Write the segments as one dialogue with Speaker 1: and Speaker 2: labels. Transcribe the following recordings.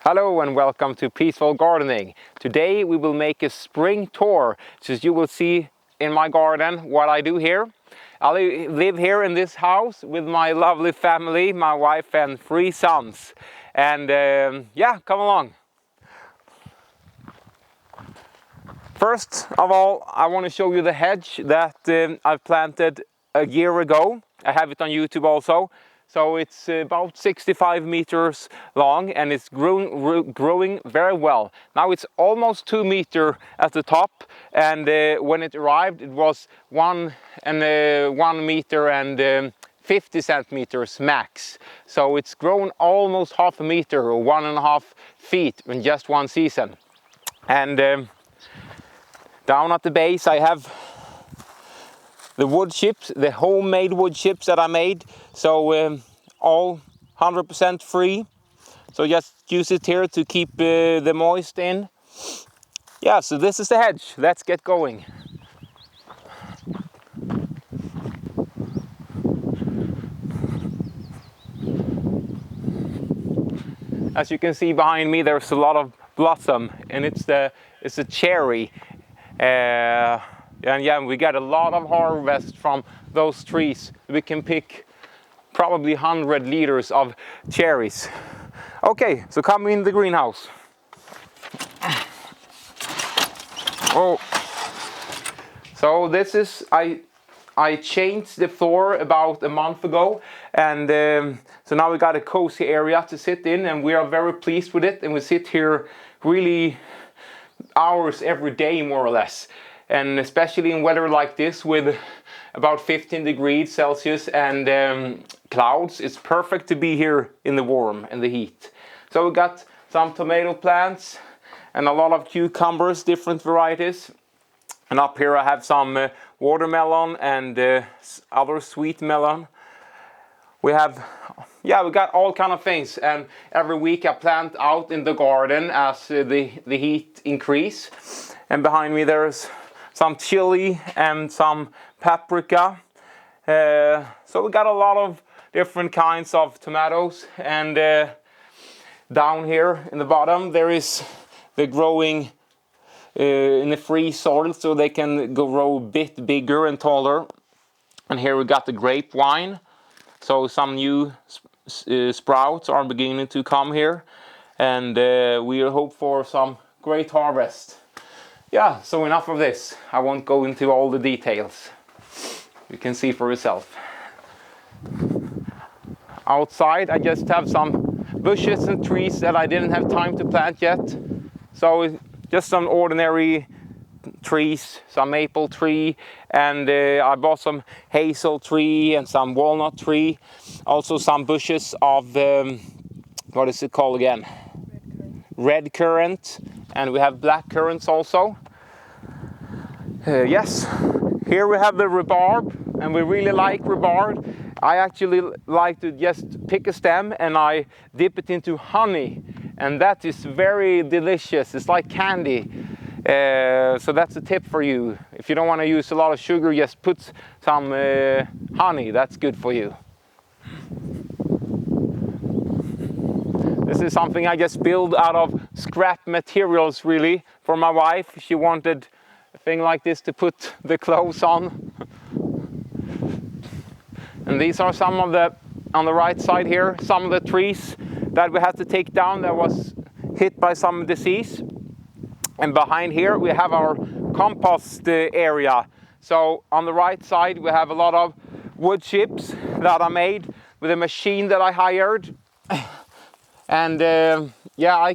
Speaker 1: Hello and welcome to Peaceful Gardening. Today we will make a spring tour, so you will see in my garden what I do here. I live here in this house with my lovely family, my wife and 3 sons. And yeah, come along. First of all, I want to show you the hedge that I've planted a year ago. I have it on YouTube also. So it's about 65 meters long and it's growing very well. Now it's almost 2 meters at the top, and when it arrived it was 1 meter and 50 centimeters max. So it's grown almost half a meter or 1.5 feet in just one season. And down at the base I have the wood chips, the homemade wood chips that I made. So all 100% free. So just use it here to keep the moist in. Yeah, so this is the hedge. Let's get going. As you can see behind me, there's a lot of blossom, and it's a cherry. And yeah, we got a lot of harvest from those trees. We can pick probably 100 liters of cherries. Okay, so come in the greenhouse. Oh, so this is, I changed the floor about a month ago, and so now we got a cozy area to sit in, and we are very pleased with it. And we sit here really hours every day, more or less. And especially in weather like this with about 15 degrees Celsius and clouds, it's perfect to be here in the warm and the heat. So we got some tomato plants and a lot of cucumbers, different varieties. And up here I have some watermelon and other sweet melon. We have, yeah, we got all kind of things, and every week I plant out in the garden as the heat increase. And behind me there's some chili and some paprika. So we got a lot of different kinds of tomatoes. And down here in the bottom there is the growing in the free soil, so they can grow a bit bigger and taller. And here we got the grape vine. So some new sprouts are beginning to come here, and we hope for some great harvest. Yeah, so enough of this. I won't go into all the details. You can see for yourself. Outside I just have some bushes and trees that I didn't have time to plant yet. So just some ordinary trees, some maple tree, and I bought some hazel tree and some walnut tree. Also some bushes of, what is it called again? Red currant. And we have black currants also. Yes, here we have the rhubarb, and we really like rhubarb. I actually like to just pick a stem and I dip it into honey, and that is very delicious. It's like candy. So that's a tip for you. If you don't want to use a lot of sugar, just put some honey. That's good for you. This is something I just built out of scrap materials, really, for my wife. She wanted a thing like this to put the clothes on. And these are some of the, on the right side here, some of the trees that we had to take down that was hit by some disease. And behind here we have our compost area. So on the right side we have a lot of wood chips that I made with a machine that I hired. And yeah, I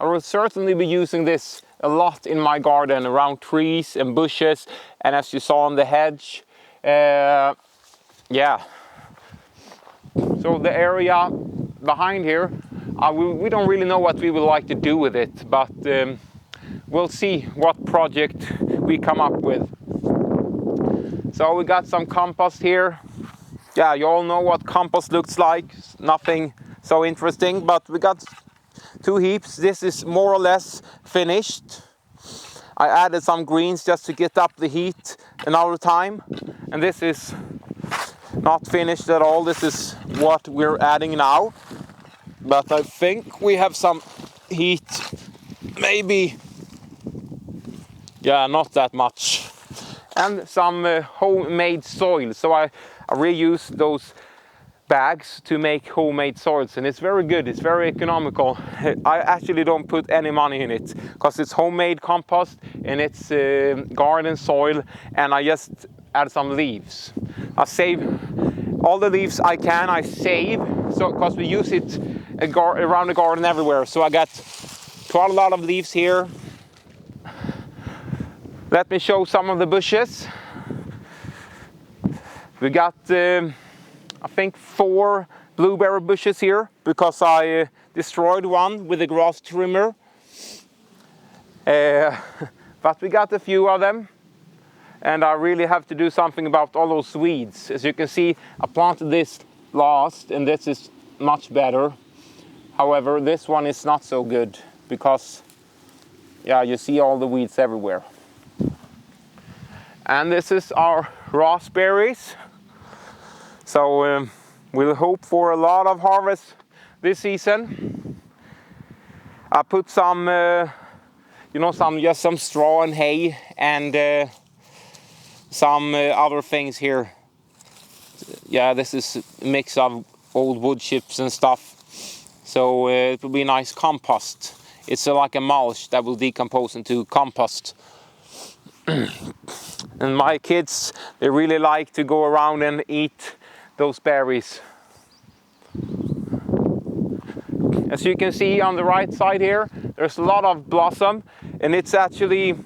Speaker 1: will certainly be using this a lot in my garden, around trees and bushes, and as you saw on the hedge. Yeah. So the area behind here, we don't really know what we would like to do with it, but we'll see what project we come up with. So we got some compost here. Yeah, you all know what compost looks like. Nothing so interesting, but we got 2 heaps. This is more or less finished. I added some greens just to get up the heat another time, and this is not finished at all. This is what we're adding now, but I think we have some heat, maybe, yeah, not that much. And some homemade soil. So I reuse those bags to make homemade soils, and it's very good, it's very economical. I actually don't put any money in it because it's homemade compost and it's garden soil, and I just add some leaves. I save all the leaves I can, I save, so because we use it around the garden everywhere. So I got quite a lot of leaves here. Let me show some of the bushes. We got I think 4 blueberry bushes here because I destroyed one with a grass trimmer. But we got a few of them, and I really have to do something about all those weeds. As you can see, I planted this last, and this is much better. However, this one is not so good because, yeah, you see all the weeds everywhere. And this is our raspberries. So we'll hope for a lot of harvest this season. I put some, just some straw and hay and some other things here. Yeah, this is a mix of old wood chips and stuff. So it will be a nice compost. It's like a mulch that will decompose into compost. And my kids, they really like to go around and eat those berries. As you can see on the right side here, there's a lot of blossom, and it's actually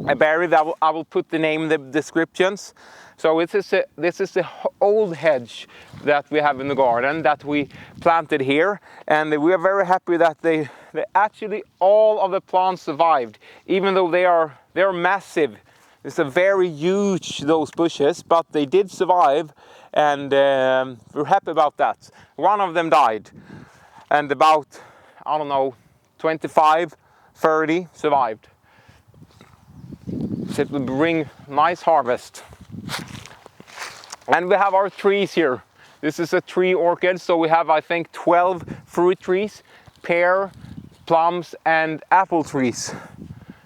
Speaker 1: a berry that I will put the name in the descriptions. So this is the old hedge that we have in the garden that we planted here, and we are very happy that they actually all of the plants survived, even though they're massive. It's a very huge, those bushes, but they did survive, and we're happy about that. One of them died, and about, I don't know, 25, 30 survived. So it will bring nice harvest. And we have our trees here. This is a tree orchid, so we have, I think, 12 fruit trees, pear, plums, and apple trees.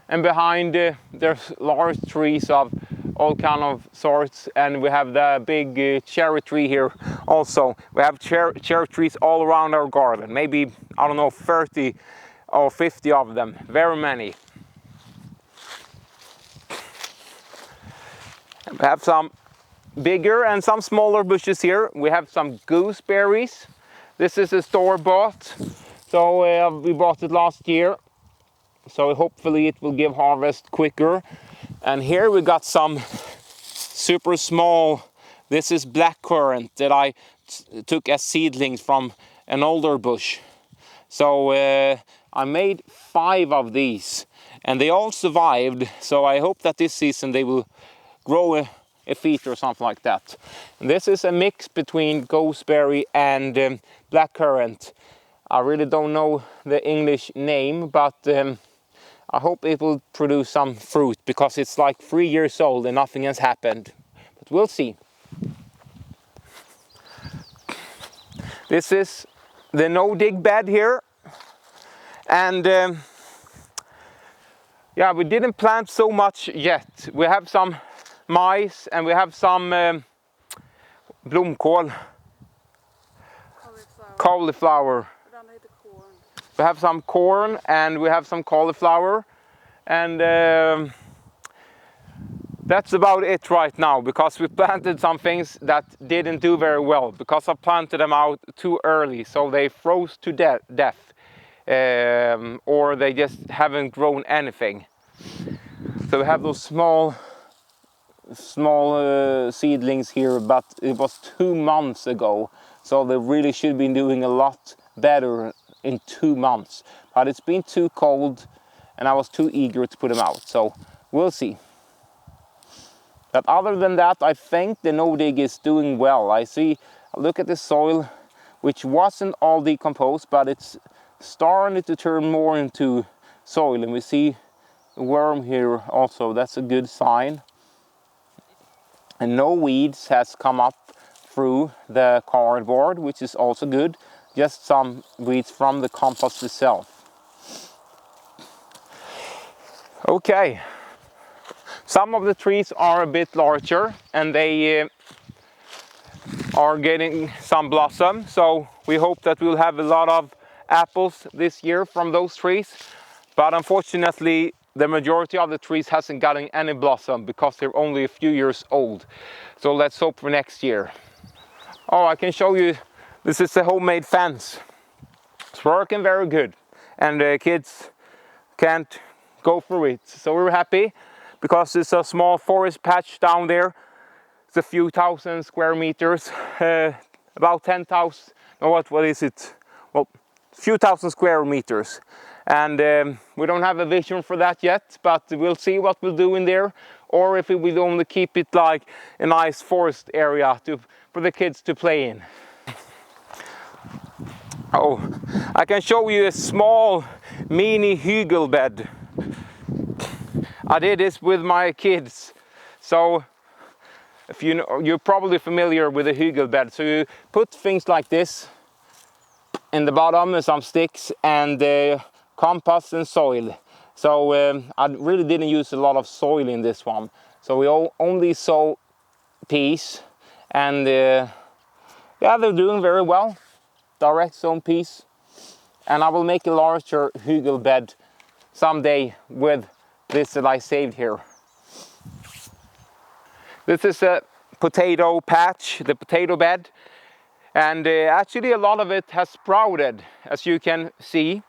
Speaker 1: And behind there's large trees of all kind of sorts, and we have the big cherry tree here also. We have cherry trees all around our garden, maybe, I don't know, 30 or 50 of them, very many. We have some bigger and some smaller bushes here. We have some gooseberries. This is a store-bought, so we bought it last year. So hopefully it will give harvest quicker. And here we got some super small, this is blackcurrant that I took as seedlings from an older bush. So I made 5 of these, and they all survived. So I hope that this season they will grow a feet or something like that. And this is a mix between gooseberry and blackcurrant. I really don't know the English name, but I hope it will produce some fruit because it's like 3 years old and nothing has happened. But we'll see. This is the no-dig bed here. And yeah, we didn't plant so much yet. We have some maize and we have some blomkål. Cauliflower. We have some corn and we have some cauliflower, and that's about it right now, because we planted some things that didn't do very well because I planted them out too early, so they froze to death or they just haven't grown anything. So we have those small seedlings here, but it was 2 months ago, so they really should be doing a lot better in 2 months, but it's been too cold and I was too eager to put them out, so we'll see. But other than that, I think the no-dig is doing well. Look at the soil, which wasn't all decomposed, but it's starting to turn more into soil, and we see a worm here also. That's a good sign. And no weeds has come up through the cardboard, which is also good. Just some weeds from the compost itself. Okay, some of the trees are a bit larger and they are getting some blossom, so we hope that we'll have a lot of apples this year from those trees. But unfortunately, the majority of the trees hasn't gotten any blossom because they're only a few years old. So let's hope for next year. Oh, I can show you, this is a homemade fence. It's working very good and the kids can't go through it. So we're happy because it's a small forest patch down there. It's a few thousand square meters, about 10,000, no, what is it? Well, a few thousand square meters. And we don't have a vision for that yet, but we'll see what we'll do in there, or if we will only keep it like a nice forest area for the kids to play in. Oh, I can show you a small mini hugel bed. I did this with my kids. So if you're probably familiar with a hugel bed. So you put things like this in the bottom and some sticks and compost and soil. So I really didn't use a lot of soil in this one. So we only sow peas and yeah, they're doing very well. Direct sown peas. And I will make a larger hugel bed someday with this that I saved here. This is a potato patch, the potato bed. And actually a lot of it has sprouted, as you can see.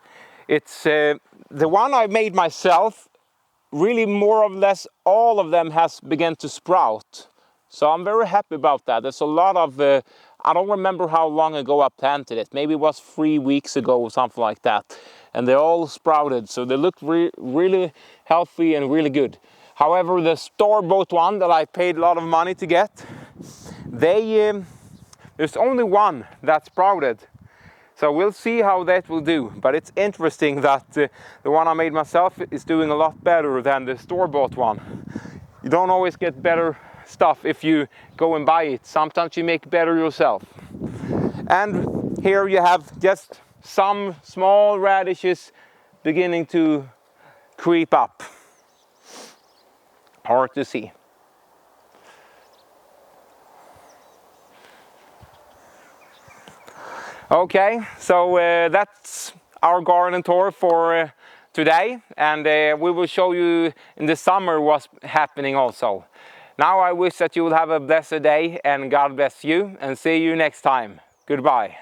Speaker 1: It's the one I made myself, really more or less all of them has begun to sprout. So I'm very happy about that. There's a lot of, I don't remember how long ago I planted it. Maybe it was 3 weeks ago or something like that. And they all sprouted, so they look really healthy and really good. However, the store-bought one that I paid a lot of money to get, there's only one that sprouted. So we'll see how that will do. But it's interesting that the one I made myself is doing a lot better than the store-bought one. You don't always get better stuff if you go and buy it. Sometimes you make better yourself. And here you have just some small radishes beginning to creep up. Hard to see. Okay, so that's our garden tour for today, and we will show you in the summer what's happening also. Now I wish that you will have a blessed day and God bless you, and see you next time. Goodbye.